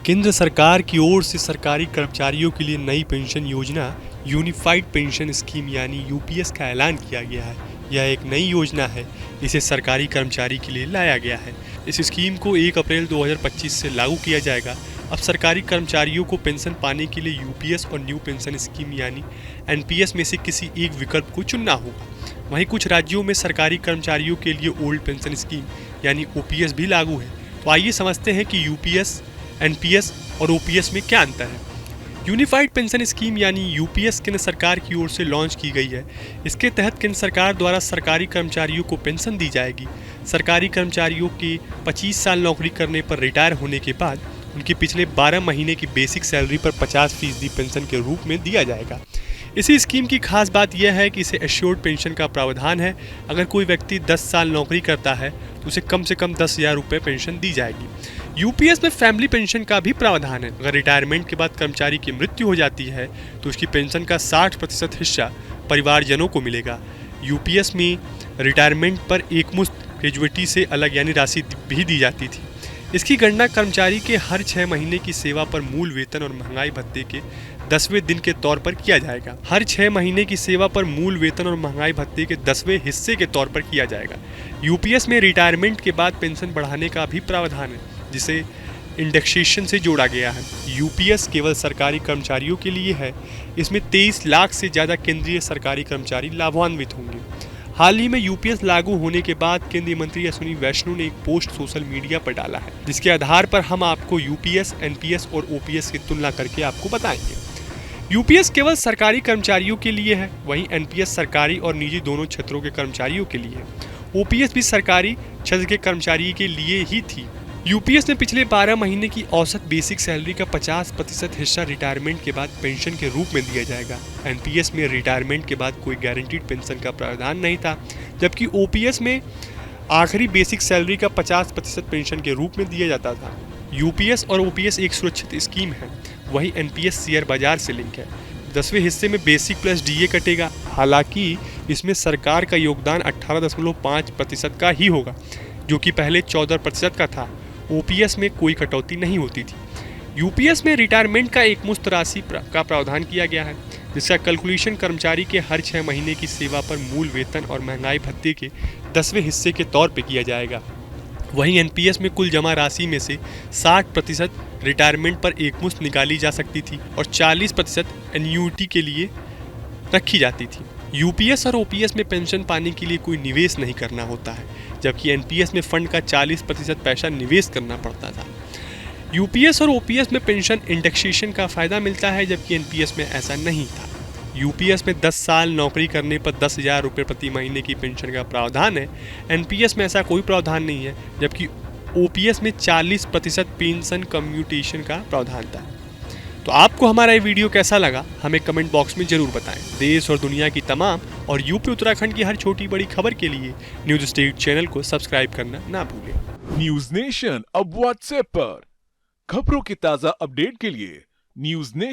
केंद्र सरकार की ओर से सरकारी कर्मचारियों के लिए नई पेंशन योजना यूनिफाइड पेंशन स्कीम यानी यूपीएस का ऐलान किया गया है। यह एक नई योजना है, इसे सरकारी कर्मचारी के लिए लाया गया है। इस स्कीम को 1 अप्रैल 2025 से लागू किया जाएगा। अब सरकारी कर्मचारियों को पेंशन पाने के लिए यूपीएस और न्यू पेंशन स्कीम यानी एनपीएस में से किसी एक विकल्प को चुनना होगा। वहीं कुछ राज्यों में सरकारी कर्मचारियों के लिए ओल्ड पेंशन स्कीम यानी ओपीएस भी लागू है। तो आइए समझते हैं कि यूपीएस, एनपीएस और ओपीएस में क्या अंतर है। यूनिफाइड पेंशन स्कीम यानी यूपीएस केंद्र सरकार की ओर से लॉन्च की गई है। इसके तहत केंद्र सरकार द्वारा सरकारी कर्मचारियों को पेंशन दी जाएगी। सरकारी कर्मचारियों के 25 साल नौकरी करने पर रिटायर होने के बाद उनकी पिछले 12 महीने की बेसिक सैलरी पर 50% पेंशन के रूप में दिया जाएगा। इसी स्कीम की खास बात यह है कि इसे एश्योर्ड पेंशन का प्रावधान है। अगर कोई व्यक्ति 10 साल नौकरी करता है तो उसे कम से कम 10,000 रुपये पेंशन दी जाएगी। यूपीएस में फैमिली पेंशन का भी प्रावधान है। अगर रिटायरमेंट के बाद कर्मचारी की मृत्यु हो जाती है तो उसकी पेंशन का 60% हिस्सा परिवारजनों को मिलेगा। यूपीएस में रिटायरमेंट पर एकमुश्त ग्रेजुएटी से अलग यानी राशि भी दी जाती थी। इसकी गणना कर्मचारी के हर 6 महीने की सेवा पर मूल वेतन और महंगाई भत्ते के 10वें दिन के तौर पर किया जाएगा। हर 6 महीने की सेवा पर मूल वेतन और महंगाई भत्ते के 10वें हिस्से के तौर पर किया जाएगा। यूपीएस में रिटायरमेंट के बाद पेंशन बढ़ाने का भी प्रावधान है, जिसे इंडेक्सेशन से जोड़ा गया है। यूपीएस केवल सरकारी कर्मचारियों के लिए है। इसमें 23 लाख से ज़्यादा केंद्रीय सरकारी कर्मचारी लाभान्वित होंगे। हाल ही में यूपीएस लागू होने के बाद केंद्रीय मंत्री अश्विनी वैष्णव ने एक पोस्ट सोशल मीडिया पर डाला है, जिसके आधार पर हम आपको यूपीएस, एनपीएस और ओपीएस की तुलना करके आपको बताएंगे। यूपीएस केवल सरकारी कर्मचारियों के लिए है, वहीं एनपीएस सरकारी और निजी दोनों क्षेत्रों के कर्मचारियों के लिए है। ओपीएस भी सरकारी क्षेत्र के कर्मचारी के लिए ही थी। यूपीएस में पिछले 12 महीने की औसत बेसिक सैलरी का 50% हिस्सा रिटायरमेंट के बाद पेंशन के रूप में दिया जाएगा। एनपीएस में रिटायरमेंट के बाद कोई गारंटीड पेंशन का प्रावधान नहीं था, जबकि ओपीएस में आखिरी बेसिक सैलरी का 50% पेंशन के रूप में दिया जाता था। यूपीएस और ओपीएस एक सुरक्षित स्कीम है, वहीं एनपीएस शेयर बाजार से लिंक है। 10वें हिस्से में बेसिक प्लस डीए कटेगा। हालांकि इसमें सरकार का योगदान 18.5% का ही होगा, जो कि पहले 14% का था। ओपीएस में कोई कटौती नहीं होती थी। यूपीएस में रिटायरमेंट का एकमुश्त राशि का प्रावधान किया गया है, जिसका कैलकुलेशन कर्मचारी के हर 6 महीने की सेवा पर मूल वेतन और महंगाई भत्ते के 10वें हिस्से के तौर पर किया जाएगा। वहीं एनपीएस में कुल जमा राशि में से 60% रिटायरमेंट पर एकमुश्त निकाली जा सकती थी और 40% एन्युटी के लिए रखी जाती थी। यूपीएस और ओपीएस में पेंशन पाने के लिए कोई निवेश नहीं करना होता है, जबकि एनपीएस में फंड का 40% पैसा निवेश करना पड़ता था। यूपीएस और ओपीएस में पेंशन इंडेक्सेशन का फायदा मिलता है, जबकि एनपीएस में ऐसा नहीं था। यूपीएस में 10 साल नौकरी करने पर 10,000 रुपये प्रति महीने की पेंशन का प्रावधान है। एनपीएस में ऐसा कोई प्रावधान नहीं है, जबकि ओपीएस में 40% पेंशन कम्यूटेशन का प्रावधान था। तो आपको हमारा ये वीडियो कैसा लगा, हमें कमेंट बॉक्स में जरूर बताएं। देश और दुनिया की तमाम और यूपी उत्तराखंड की हर छोटी बड़ी खबर के लिए न्यूज स्टेट चैनल को सब्सक्राइब करना ना भूलें। न्यूज नेशन अब व्हाट्सएप पर खबरों की ताजा अपडेट के लिए न्यूज नेशन